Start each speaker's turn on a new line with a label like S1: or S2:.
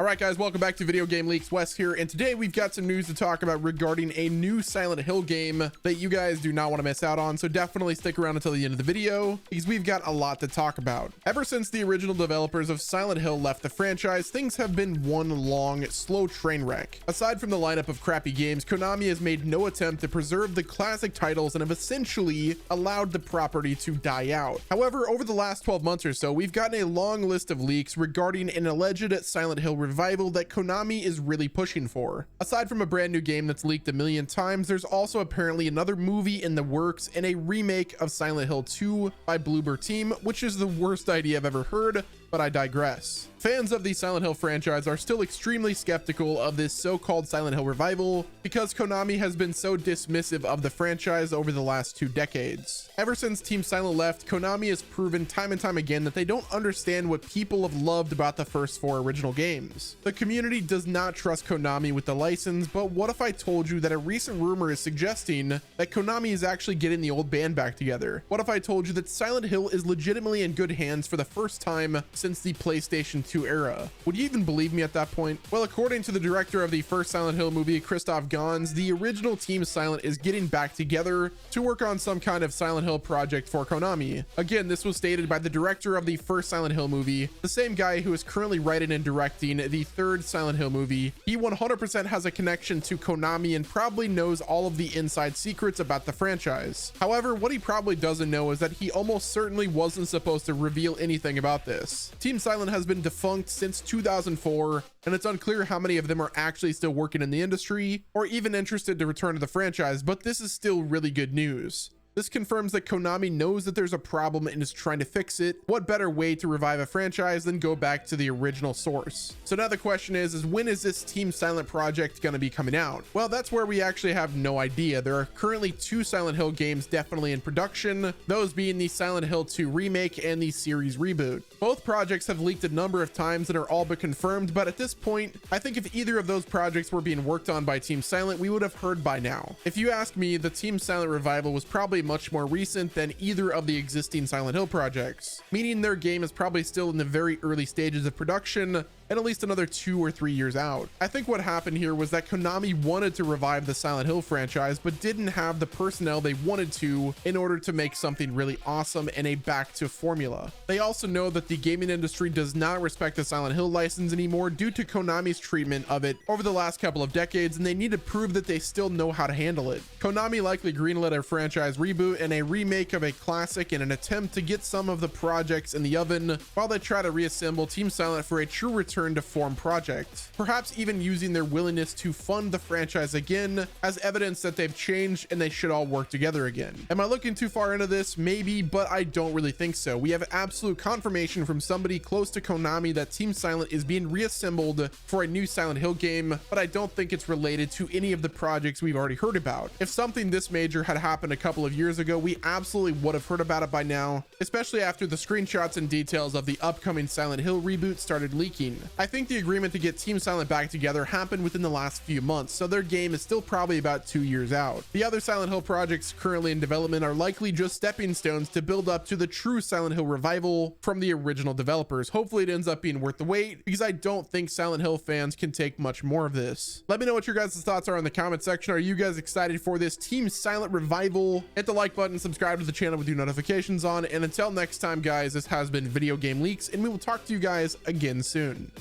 S1: All right, guys, welcome back to Video Game Leaks. Wes here, and today we've got some news to talk about regarding a new Silent Hill game that you guys do not want to miss out on, so definitely stick around until the end of the video because we've got a lot to talk about. Ever since the original developers of Silent Hill left the franchise, things have been one long, slow train wreck. Aside from the lineup of crappy games, Konami has made no attempt to preserve the classic titles and have essentially allowed the property to die out. However, over the last 12 months or so, we've gotten a long list of leaks regarding an alleged Silent Hill revival that Konami is really pushing for. Aside from a brand new game that's leaked a million times, there's also apparently another movie in the works and a remake of Silent Hill 2 by Bloober Team, which is the worst idea I've ever heard, but I digress. Fans of the Silent Hill franchise are still extremely skeptical of this so-called Silent Hill revival because Konami has been so dismissive of the franchise over the last 2 decades. Ever since Team Silent left, Konami has proven time and time again that they don't understand what people have loved about the first 4 original games. The community does not trust Konami with the license, but what if I told you that a recent rumor is suggesting that Konami is actually getting the old band back together? What if I told you that Silent Hill is legitimately in good hands for the first time since the PlayStation 2 era? Would you even believe me at that point? Well, according to the director of the first Silent Hill movie, Christoph Gans, the original Team Silent is getting back together to work on some kind of Silent Hill project for Konami. Again, this was stated by the director of the first Silent Hill movie, the same guy who is currently writing and directing the third Silent Hill movie. He 100% has a connection to Konami and probably knows all of the inside secrets about the franchise. However, what he probably doesn't know is that he almost certainly wasn't supposed to reveal anything about this. Team Silent has been defunct since 2004, and it's unclear how many of them are actually still working in the industry or even interested to return to the franchise, but this is still really good news. This confirms that Konami knows that there's a problem and is trying to fix it. What better way to revive a franchise than go back to the original source? So now the question is when is this Team Silent project going to be coming out? Well, that's where we actually have no idea. There are currently 2 Silent Hill games definitely in production, those being the Silent Hill 2 remake and the series reboot. Both projects have leaked a number of times and are all but confirmed, but at this point, I think if either of those projects were being worked on by Team Silent, we would have heard by now. If you ask me, the Team Silent revival was probably much more recent than either of the existing Silent Hill projects, meaning their game is probably still in the very early stages of production and at least another 2 or 3 years out. I think what happened here was that Konami wanted to revive the Silent Hill franchise, but didn't have the personnel they wanted to in order to make something really awesome and a back to formula. They also know that the gaming industry does not respect the Silent Hill license anymore due to Konami's treatment of it over the last couple of decades, and they need to prove that they still know how to handle it. Konami likely greenlit a franchise reboot and a remake of a classic in an attempt to get some of the projects in the oven while they try to reassemble Team Silent for a true return to form project, perhaps even using their willingness to fund the franchise again as evidence that they've changed and they should all work together again. Am I looking too far into this? Maybe, but I don't really think so. We have absolute confirmation from somebody close to Konami that Team Silent is being reassembled for a new Silent Hill game, but I don't think it's related to any of the projects we've already heard about. If something this major had happened a couple of years ago, we absolutely would have heard about it by now, especially after the screenshots and details of the upcoming Silent Hill reboot started leaking. I think the agreement to get Team Silent back together happened within the last few months, so their game is still probably about 2 years out. The other Silent Hill projects currently in development are likely just stepping stones to build up to the true Silent Hill revival from the original developers. Hopefully it ends up being worth the wait, because I don't think Silent Hill fans can take much more of this. Let me know what your guys' thoughts are in the comment section. Are you guys excited for this Team Silent revival? Hit the like button, subscribe to the channel with your notifications on, and until next time, guys, this has been Video Game Leaks, and we will talk to you guys again soon.